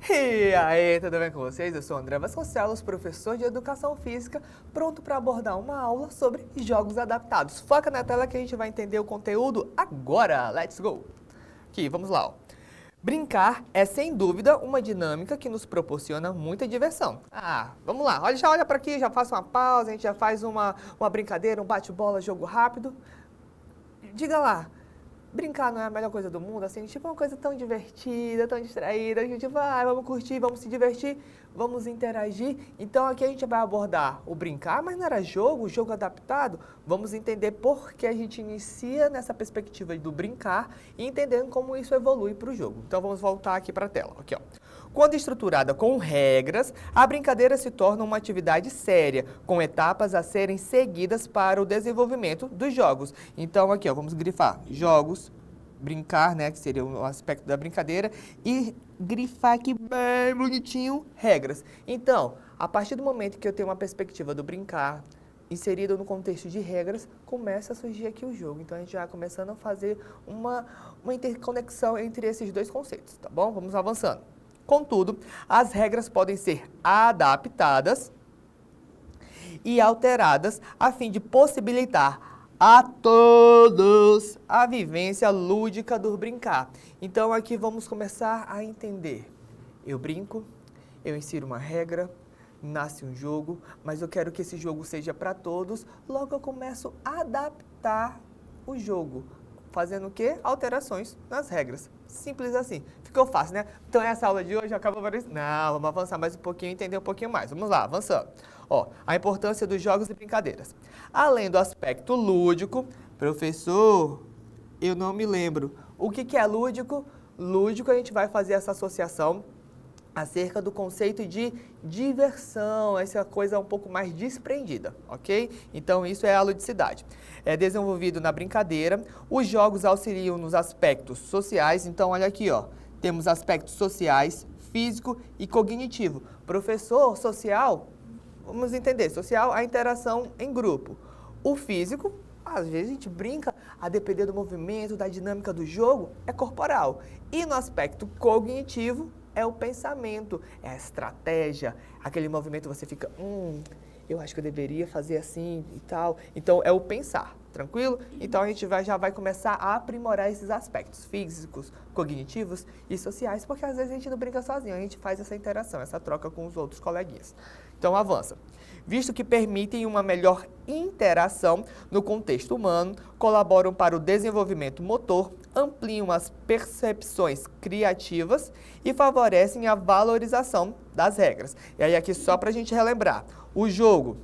E aí, tudo bem com vocês? Eu sou o André Vasconcelos, professor de Educação Física, pronto para abordar uma aula sobre jogos adaptados. Foca na tela que a gente vai entender o conteúdo agora. Let's go! Aqui, vamos lá. Ó. Brincar é, sem dúvida, uma dinâmica que nos proporciona muita diversão. Vamos lá. Já olha para aqui, já faça uma pausa, a gente já faz uma brincadeira, um bate-bola, jogo rápido. Diga lá. Brincar não é a melhor coisa do mundo, assim, tipo, é uma coisa tão divertida, tão distraída, a gente vai, vamos curtir, vamos se divertir, vamos interagir. Então aqui a gente vai abordar o brincar, mas não era jogo, jogo adaptado. Vamos entender por que a gente inicia nessa perspectiva do brincar e entendendo como isso evolui para o jogo. Então vamos voltar aqui para a tela, aqui ó. Quando estruturada com regras, a brincadeira se torna uma atividade séria, com etapas a serem seguidas para o desenvolvimento dos jogos. Então aqui ó, vamos grifar jogos, brincar, né, que seria o aspecto da brincadeira, e grifar aqui bem bonitinho, regras. Então, a partir do momento que eu tenho uma perspectiva do brincar, inserido no contexto de regras, começa a surgir aqui o jogo. Então, a gente já começando a fazer uma interconexão entre esses dois conceitos, tá bom? Vamos avançando. Contudo, as regras podem ser adaptadas e alteradas a fim de possibilitar a todos a vivência lúdica do brincar. Então aqui vamos começar a entender. Eu brinco, eu insiro uma regra, nasce um jogo, mas eu quero que esse jogo seja para todos, logo eu começo a adaptar o jogo. Fazendo o quê? Alterações nas regras. Simples assim. Ficou fácil, né? Então essa aula de hoje acaba por isso. Não, vamos avançar mais um pouquinho e entender um pouquinho mais. Vamos lá, avançando. Ó, a importância dos jogos e brincadeiras. Além do aspecto lúdico, professor, eu não me lembro. O que é lúdico? Lúdico, a gente vai fazer essa associação acerca do conceito de diversão, essa coisa um pouco mais desprendida, ok? Então, isso é a ludicidade. É desenvolvido na brincadeira, os jogos auxiliam nos aspectos sociais, então, olha aqui, ó, temos aspectos sociais, físico e cognitivo. Professor, social, vamos entender, social, a interação em grupo. O físico, às vezes a gente brinca, a depender do movimento, da dinâmica do jogo, é corporal. E no aspecto cognitivo, é o pensamento, é a estratégia, aquele movimento você fica, eu acho que eu deveria fazer assim e tal. Então, é o pensar, tranquilo? Então, a gente já vai começar a aprimorar esses aspectos físicos, cognitivos e sociais, porque às vezes a gente não brinca sozinho, a gente faz essa interação, essa troca com os outros coleguinhas. Então, avança. Visto que permitem uma melhor interação no contexto humano, colaboram para o desenvolvimento motor, ampliam as percepções criativas e favorecem a valorização das regras. E aí aqui só para a gente relembrar, o jogo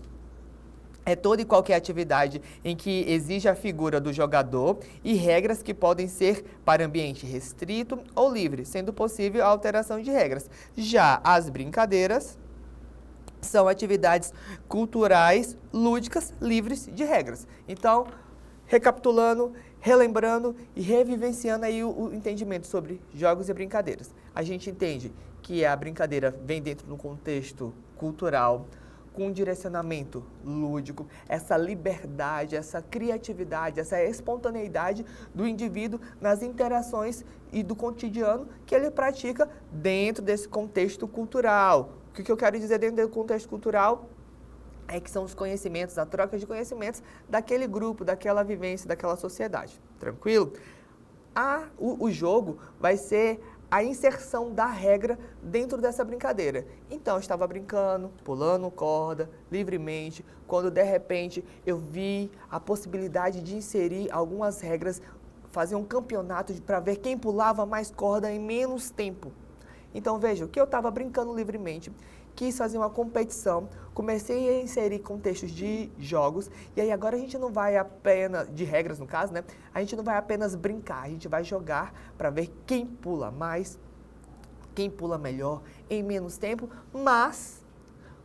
é toda e qualquer atividade em que exige a figura do jogador e regras que podem ser para ambiente restrito ou livre, sendo possível a alteração de regras. Já as brincadeiras são atividades culturais, lúdicas, livres de regras. Então, recapitulando, relembrando e revivenciando aí o entendimento sobre jogos e brincadeiras. A gente entende que a brincadeira vem dentro de um contexto cultural, com um direcionamento lúdico, essa liberdade, essa criatividade, essa espontaneidade do indivíduo nas interações e do cotidiano que ele pratica dentro desse contexto cultural. O que eu quero dizer dentro do contexto cultural é que são os conhecimentos, a troca de conhecimentos daquele grupo, daquela vivência, daquela sociedade. Tranquilo? O jogo vai ser a inserção da regra dentro dessa brincadeira. Então, eu estava brincando, pulando corda, livremente, quando de repente eu vi a possibilidade de inserir algumas regras, fazer um campeonato para ver quem pulava mais corda em menos tempo. Então, veja, que eu estava brincando livremente, quis fazer uma competição, comecei a inserir contextos de jogos, e aí agora a gente não vai apenas, de regras no caso, né? A gente não vai apenas brincar, a gente vai jogar para ver quem pula mais, quem pula melhor, em menos tempo, mas,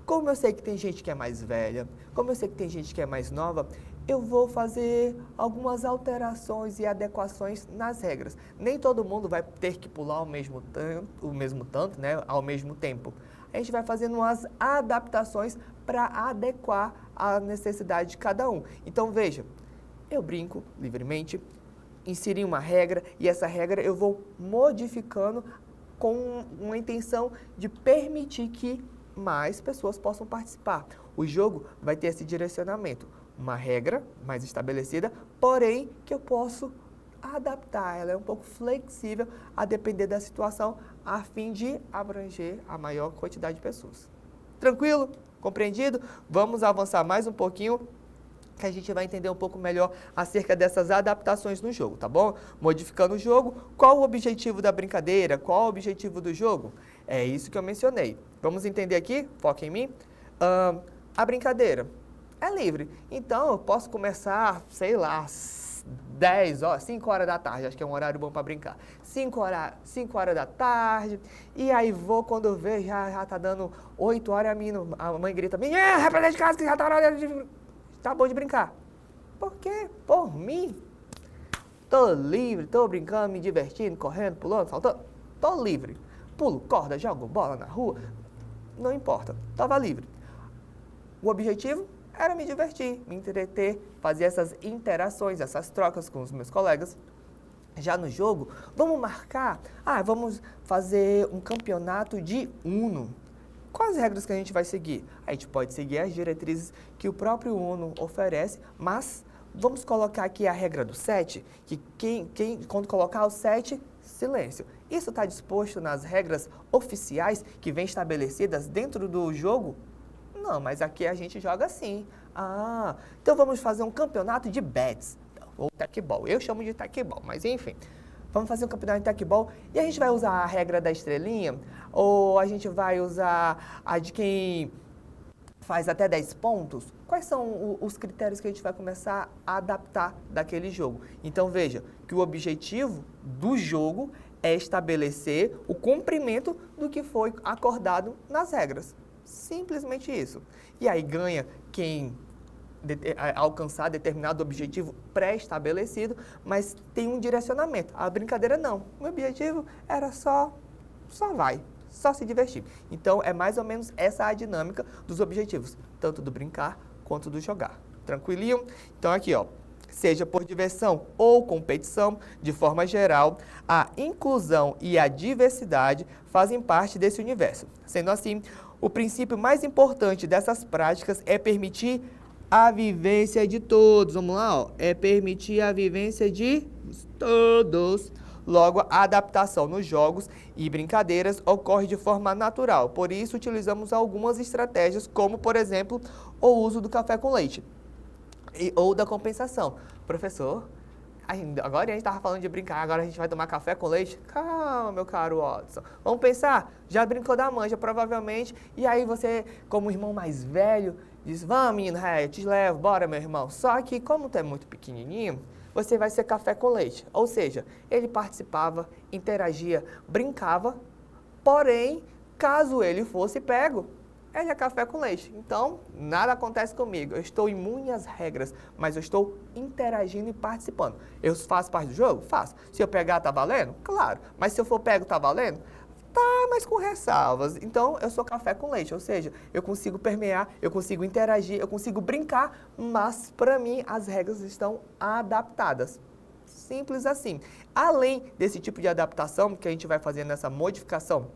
como eu sei que tem gente que é mais velha, como eu sei que tem gente que é mais nova, eu vou fazer algumas alterações e adequações nas regras. Nem todo mundo vai ter que pular ao mesmo tanto, né, ao mesmo tempo. A gente vai fazendo umas adaptações para adequar a necessidade de cada um. Então, veja, eu brinco livremente, inseri uma regra e essa regra eu vou modificando com uma intenção de permitir que mais pessoas possam participar. O jogo vai ter esse direcionamento, uma regra mais estabelecida, porém que eu posso adaptar, ela é um pouco flexível a depender da situação, a fim de abranger a maior quantidade de pessoas. Tranquilo? Compreendido? Vamos avançar mais um pouquinho, que a gente vai entender um pouco melhor acerca dessas adaptações no jogo, tá bom? Modificando o jogo, qual o objetivo da brincadeira? Qual o objetivo do jogo? É isso que eu mencionei. Vamos entender aqui? Foca em mim. A brincadeira é livre. Então, eu posso começar, sei lá, 5 horas da tarde, acho que é um horário bom para brincar. 5 horas da tarde, e aí vou, quando eu ver, já tá dando 8 horas, a mãe grita, menina, vai pra dentro de casa que já tá na hora de... Tá bom de brincar. Por quê? Por mim. Tô livre, tô brincando, me divertindo, correndo, pulando, saltando. Tô livre. Pulo, corda, jogo bola na rua. Não importa. Tava livre. O objetivo era me divertir, me entreter, fazer essas interações, essas trocas com os meus colegas. Já no jogo, vamos marcar? Vamos fazer um campeonato de Uno. Quais as regras que a gente vai seguir? A gente pode seguir as diretrizes que o próprio Uno oferece, mas vamos colocar aqui a regra do 7, que quando colocar o 7, silêncio. Isso está disposto nas regras oficiais que vêm estabelecidas dentro do jogo? Não, mas aqui a gente joga assim. Então vamos fazer um campeonato de bets, ou tecbol. Eu chamo de tecbol, mas enfim. Vamos fazer um campeonato de tecbol e a gente vai usar a regra da estrelinha ou a gente vai usar a de quem faz até 10 pontos? Quais são os critérios que a gente vai começar a adaptar daquele jogo? Então veja que o objetivo do jogo é estabelecer o cumprimento do que foi acordado nas regras. Simplesmente isso. E aí ganha quem alcançar determinado objetivo pré-estabelecido, mas tem um direcionamento. A brincadeira não. O objetivo era só se divertir. Então, é mais ou menos essa a dinâmica dos objetivos, tanto do brincar quanto do jogar. Tranquilinho? Então, aqui, ó. Seja por diversão ou competição, de forma geral, a inclusão e a diversidade fazem parte desse universo. Sendo assim, o princípio mais importante dessas práticas é permitir a vivência de todos. Vamos lá, ó. É permitir a vivência de todos. Logo, a adaptação nos jogos e brincadeiras ocorre de forma natural. Por isso, utilizamos algumas estratégias, como, por exemplo, o uso do café com leite ou da compensação. Professor, agora a gente estava falando de brincar, agora a gente vai tomar café com leite? Calma, meu caro Watson. Vamos pensar? Já brincou da manja, provavelmente, e aí você, como irmão mais velho, diz, vamos, menino, eu te levo, bora, meu irmão. Só que, como tu é muito pequenininho, você vai ser café com leite. Ou seja, ele participava, interagia, brincava, porém, caso ele fosse pego, ele é café com leite. Então, nada acontece comigo. Eu estou imune às regras, mas eu estou interagindo e participando. Eu faço parte do jogo? Faço. Se eu pegar, tá valendo? Claro. Mas se eu for pego, tá valendo? Tá, mas com ressalvas. Então, eu sou café com leite, ou seja, eu consigo permear, eu consigo interagir, eu consigo brincar, mas, para mim, as regras estão adaptadas. Simples assim. Além desse tipo de adaptação que a gente vai fazer nessa modificação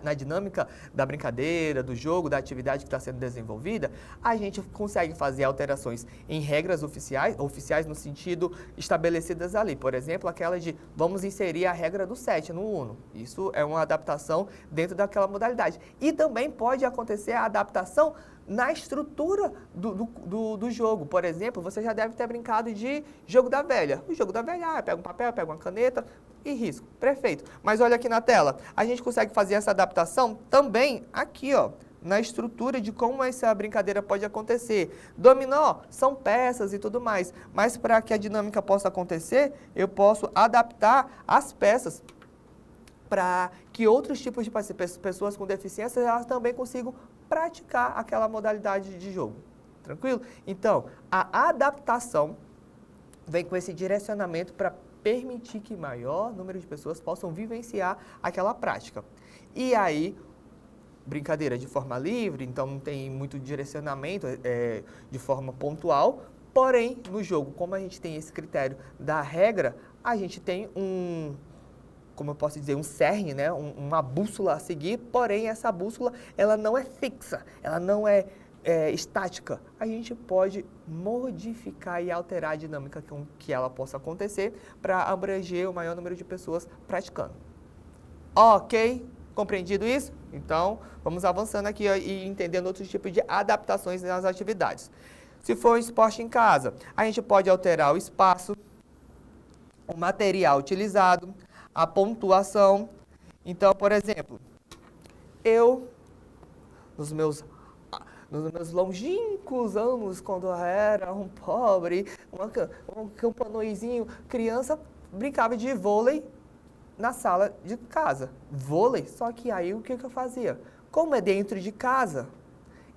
na dinâmica da brincadeira, do jogo, da atividade que está sendo desenvolvida, a gente consegue fazer alterações em regras oficiais no sentido estabelecidas ali. Por exemplo, aquela de vamos inserir a regra do 7 no Uno. Isso é uma adaptação dentro daquela modalidade. E também pode acontecer a adaptação na estrutura do jogo. Por exemplo, você já deve ter brincado de jogo da velha. O jogo da velha, pega um papel, pega uma caneta e risco. Perfeito. Mas olha aqui na tela, a gente consegue fazer essa adaptação também aqui, ó, na estrutura de como essa brincadeira pode acontecer. Dominó são peças e tudo mais, mas para que a dinâmica possa acontecer, eu posso adaptar as peças para que outros tipos de pessoas com deficiência elas também consigam praticar aquela modalidade de jogo. Tranquilo? Então, a adaptação vem com esse direcionamento para permitir que maior número de pessoas possam vivenciar aquela prática. E aí, brincadeira de forma livre, então não tem muito direcionamento de forma pontual, porém, no jogo, como a gente tem esse critério da regra, a gente tem como eu posso dizer, um cerne, né? Uma bússola a seguir, porém essa bússola ela não é fixa, ela não é estática. A gente pode modificar e alterar a dinâmica com que ela possa acontecer para abranger o maior número de pessoas praticando. Ok? Compreendido isso? Então, vamos avançando aqui e entendendo outros tipos de adaptações nas atividades. Se for um esporte em casa, a gente pode alterar o espaço, o material utilizado, a pontuação. Então, por exemplo, nos meus longínquos anos, quando eu era um pobre, um campanoizinho, criança, brincava de vôlei na sala de casa. Vôlei, só que aí o que eu fazia? Como é dentro de casa,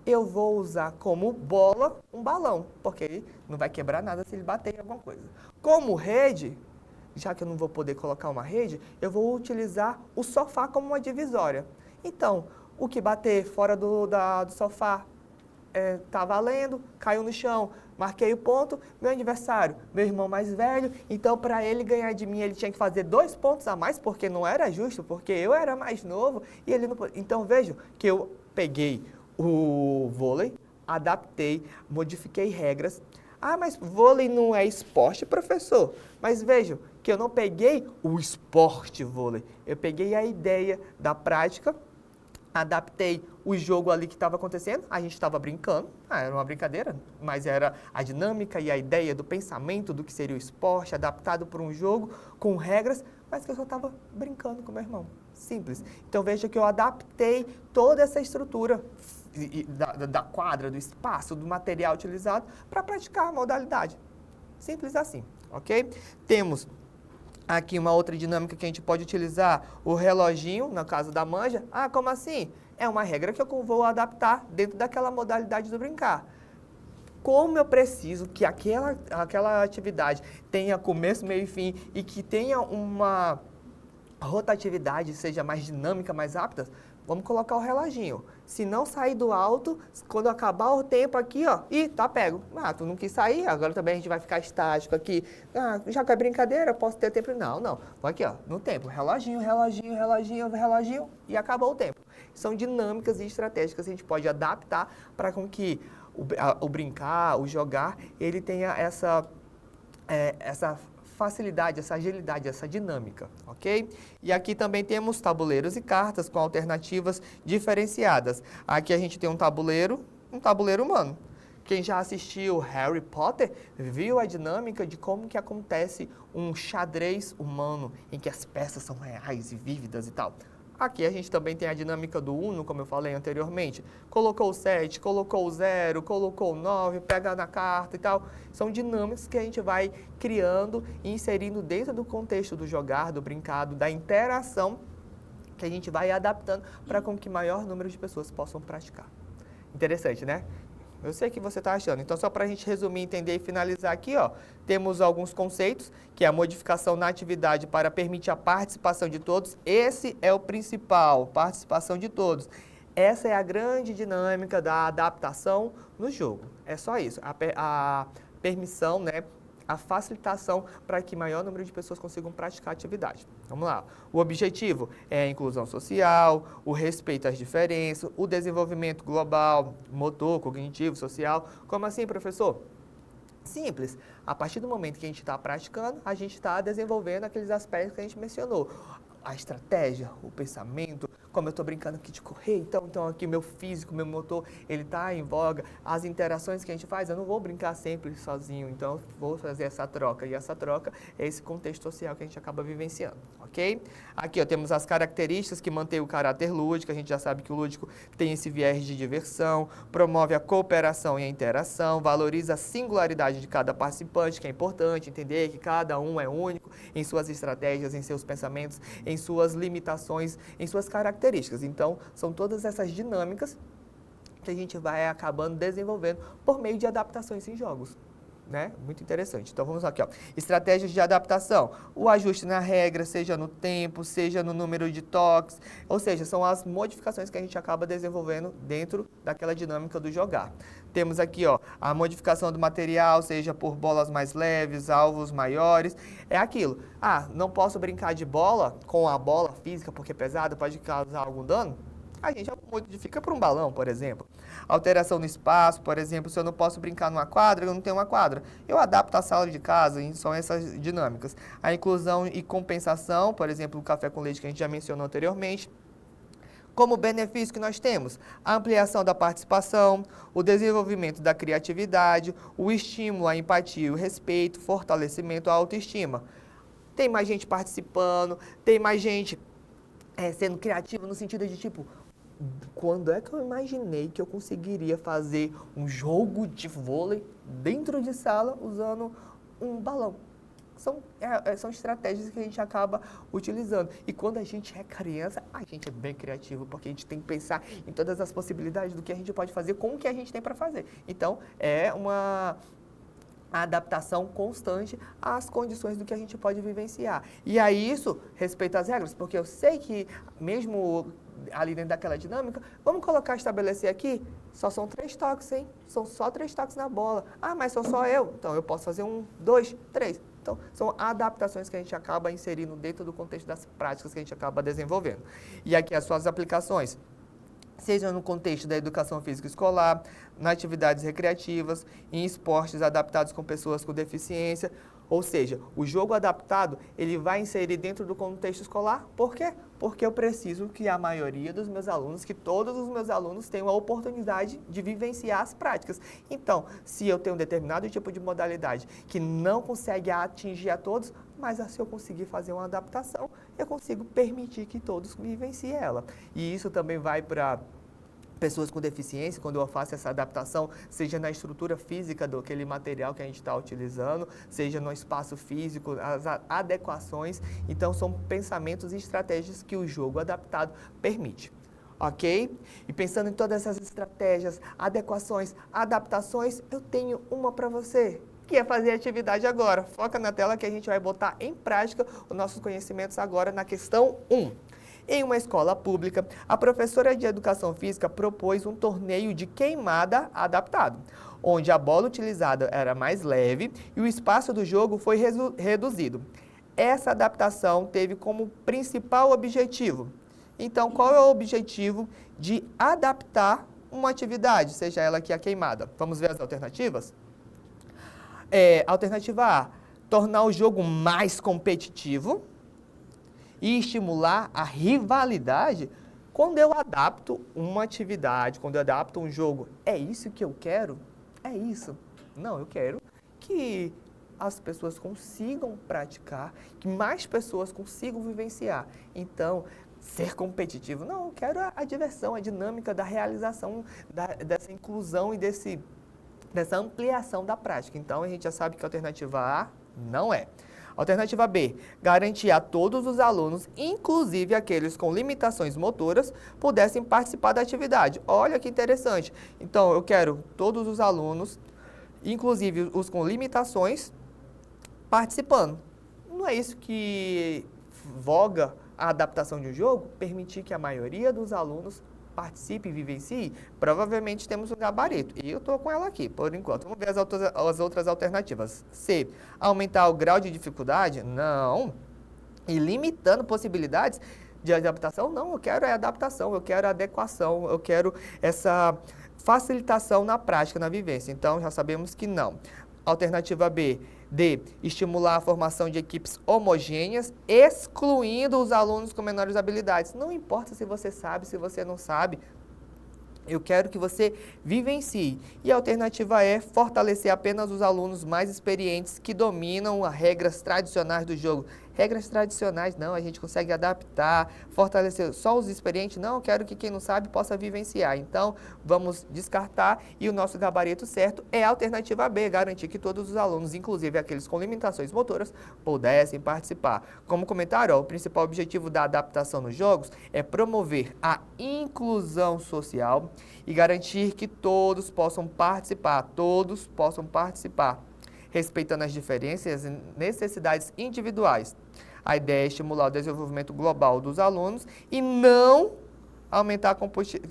eu vou usar como bola um balão, porque ele não vai quebrar nada se ele bater em alguma coisa. Como rede, já que eu não vou poder colocar uma rede, eu vou utilizar o sofá como uma divisória. Então, o que bater fora do sofá tá valendo, caiu no chão, marquei o ponto, meu adversário, meu irmão mais velho, então para ele ganhar de mim ele tinha que fazer 2 pontos a mais, porque não era justo, porque eu era mais novo e ele não podia. Então vejo que eu peguei o vôlei, adaptei, modifiquei regras. Ah, mas vôlei não é esporte, professor? Mas vejo que eu não peguei o esporte vôlei, eu peguei a ideia da prática, adaptei o jogo ali que estava acontecendo, a gente estava brincando, era uma brincadeira, mas era a dinâmica e a ideia do pensamento do que seria o esporte, adaptado para um jogo, com regras, mas que eu só estava brincando com meu irmão. Simples. Então veja que eu adaptei toda essa estrutura da quadra, do espaço, do material utilizado para praticar a modalidade. Simples assim, ok? Temos aqui uma outra dinâmica que a gente pode utilizar, o reloginho, no caso da manja. Ah, como assim? É uma regra que eu vou adaptar dentro daquela modalidade do brincar. Como eu preciso que aquela atividade tenha começo, meio e fim e que tenha uma rotatividade, seja mais dinâmica, mais rápida, vamos colocar o reloginho. Se não sair do alto, quando acabar o tempo aqui, ó, tá pego. Ah, tu não quis sair, agora também a gente vai ficar estático aqui. Ah, já que é brincadeira, eu posso ter tempo. Não. Vou aqui, ó, no tempo. Reloginho, e acabou o tempo. São dinâmicas e estratégicas que a gente pode adaptar para com que o brincar, o jogar, ele tenha essa facilidade, essa agilidade, essa dinâmica, ok? E aqui também temos tabuleiros e cartas com alternativas diferenciadas. Aqui a gente tem um tabuleiro humano. Quem já assistiu Harry Potter viu a dinâmica de como que acontece um xadrez humano, em que as peças são reais e vívidas e tal. Aqui a gente também tem a dinâmica do Uno, como eu falei anteriormente. Colocou o 7, colocou o 0, colocou o 9, pega na carta e tal. São dinâmicas que a gente vai criando e inserindo dentro do contexto do jogar, do brincado, da interação, que a gente vai adaptando para com que maior número de pessoas possam praticar. Interessante, né? Eu sei que você está achando. Então, só para a gente resumir, entender e finalizar aqui, ó, temos alguns conceitos, que é a modificação na atividade para permitir a participação de todos. Esse é o principal, participação de todos. Essa é a grande dinâmica da adaptação no jogo. É só isso, a permissão, né? A facilitação para que maior número de pessoas consigam praticar a atividade. Vamos lá. O objetivo é a inclusão social, o respeito às diferenças, o desenvolvimento global, motor, cognitivo, social. Como assim, professor? Simples. A partir do momento que a gente está praticando, a gente está desenvolvendo aqueles aspectos que a gente mencionou. A estratégia, o pensamento, como eu estou brincando aqui de correr, então aqui meu físico, meu motor, ele está em voga. As interações que a gente faz, eu não vou brincar sempre sozinho, então eu vou fazer essa troca. E essa troca é esse contexto social que a gente acaba vivenciando, ok? Aqui ó, temos as características que mantêm o caráter lúdico. A gente já sabe que o lúdico tem esse viés de diversão, promove a cooperação e a interação, valoriza a singularidade de cada participante, que é importante entender que cada um é único em suas estratégias, em seus pensamentos, em suas limitações, em suas características. Então, são todas essas dinâmicas que a gente vai acabando desenvolvendo por meio de adaptações em jogos. né? Muito interessante. Então vamos aqui, ó. Estratégias de adaptação. O ajuste na regra, seja no tempo, seja no número de toques, ou seja, são as modificações que a gente acaba desenvolvendo dentro daquela dinâmica do jogar. Temos aqui, ó, a modificação do material, seja por bolas mais leves, alvos maiores. É aquilo. Ah, não posso brincar de bola com a bola física porque é pesada, pode causar algum dano? A gente modifica para um balão, por exemplo. Alteração no espaço, por exemplo, se eu não posso brincar numa quadra, eu não tenho uma quadra. Eu adapto a sala de casa, e são essas dinâmicas. A inclusão e compensação, por exemplo, o café com leite que a gente já mencionou anteriormente. Como benefício que nós temos? A ampliação da participação, o desenvolvimento da criatividade, o estímulo à empatia, o respeito, fortalecimento à autoestima. Tem mais gente participando, tem mais gente sendo criativa no sentido de tipo, quando é que eu imaginei que eu conseguiria fazer um jogo de vôlei dentro de sala usando um balão? São estratégias que a gente acaba utilizando. E quando a gente é criança, a gente é bem criativo, porque a gente tem que pensar em todas as possibilidades do que a gente pode fazer com o que a gente tem para fazer. Então, é uma adaptação constante às condições do que a gente pode vivenciar. E aí isso respeita as regras, porque eu sei que mesmo ali dentro daquela dinâmica, vamos estabelecer aqui, só são 3 toques, hein? São só 3 toques na bola. Ah, mas sou só eu. Então eu posso fazer 1, 2, 3. Então são adaptações que a gente acaba inserindo dentro do contexto das práticas que a gente acaba desenvolvendo. E aqui as suas aplicações, seja no contexto da educação física escolar, nas atividades recreativas, em esportes adaptados com pessoas com deficiência. Ou seja, o jogo adaptado, ele vai inserir dentro do contexto escolar. Por quê? Porque eu preciso que a maioria dos meus alunos, que todos os meus alunos tenham a oportunidade de vivenciar as práticas. Então, se eu tenho um determinado tipo de modalidade que não consegue atingir a todos, mas se eu conseguir fazer uma adaptação, eu consigo permitir que todos vivenciem ela. E isso também vai para pessoas com deficiência, quando eu faço essa adaptação, seja na estrutura física daquele material que a gente está utilizando, seja no espaço físico, as adequações. Então, são pensamentos e estratégias que o jogo adaptado permite. Ok? E pensando em todas essas estratégias, adequações, adaptações, eu tenho uma para você, que é fazer atividade agora. Foca na tela que a gente vai botar em prática os nossos conhecimentos agora na questão 1. Em uma escola pública, a professora de educação física propôs um torneio de queimada adaptado, onde a bola utilizada era mais leve e o espaço do jogo foi reduzido. Essa adaptação teve como principal objetivo. Então, qual é o objetivo de adaptar uma atividade, seja ela que a queimada? Vamos ver as alternativas? Alternativa A, tornar o jogo mais competitivo e estimular a rivalidade. Quando eu adapto uma atividade, quando eu adapto um jogo, é isso que eu quero? É isso? Não, eu quero que as pessoas consigam praticar, que mais pessoas consigam vivenciar. Então, ser competitivo, não, eu quero a diversão, a dinâmica da realização, dessa inclusão e dessa ampliação da prática. Então, a gente já sabe que a alternativa A não é. Alternativa B, garantir a todos os alunos, inclusive aqueles com limitações motoras, pudessem participar da atividade. Olha que interessante. Então, eu quero todos os alunos, inclusive os com limitações, participando. Não é isso que voga a adaptação de um jogo? Permitir que a maioria dos alunos participe e vivencie? Provavelmente temos um gabarito. E eu estou com ela aqui, por enquanto. Vamos ver as outras alternativas. C, aumentar o grau de dificuldade? Não. E limitando possibilidades de adaptação? Não, eu quero a adaptação, eu quero a adequação, eu quero essa facilitação na prática, na vivência. Então, já sabemos que não. Alternativa B, D, estimular a formação de equipes homogêneas, excluindo os alunos com menores habilidades. Não importa se você sabe, se você não sabe, eu quero que você vivencie. E a alternativa é fortalecer apenas os alunos mais experientes que dominam as regras tradicionais do jogo. Regras tradicionais, não, a gente consegue adaptar, fortalecer só os experientes. Não, eu quero que quem não sabe possa vivenciar. Então, vamos descartar e o nosso gabarito certo é a alternativa B, garantir que todos os alunos, inclusive aqueles com limitações motoras, pudessem participar. Como comentário, o principal objetivo da adaptação nos jogos é promover a inclusão social e garantir que todos possam participar, respeitando as diferenças e necessidades individuais. A ideia é estimular o desenvolvimento global dos alunos e não aumentar a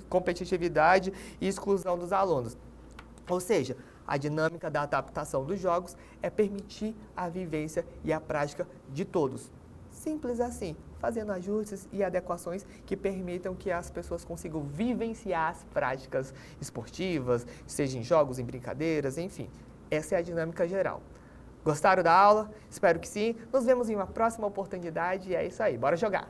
competitividade e exclusão dos alunos. Ou seja, a dinâmica da adaptação dos jogos é permitir a vivência e a prática de todos. Simples assim, fazendo ajustes e adequações que permitam que as pessoas consigam vivenciar as práticas esportivas, seja em jogos, em brincadeiras, enfim. Essa é a dinâmica geral. Gostaram da aula? Espero que sim. Nos vemos em uma próxima oportunidade e é isso aí. Bora jogar!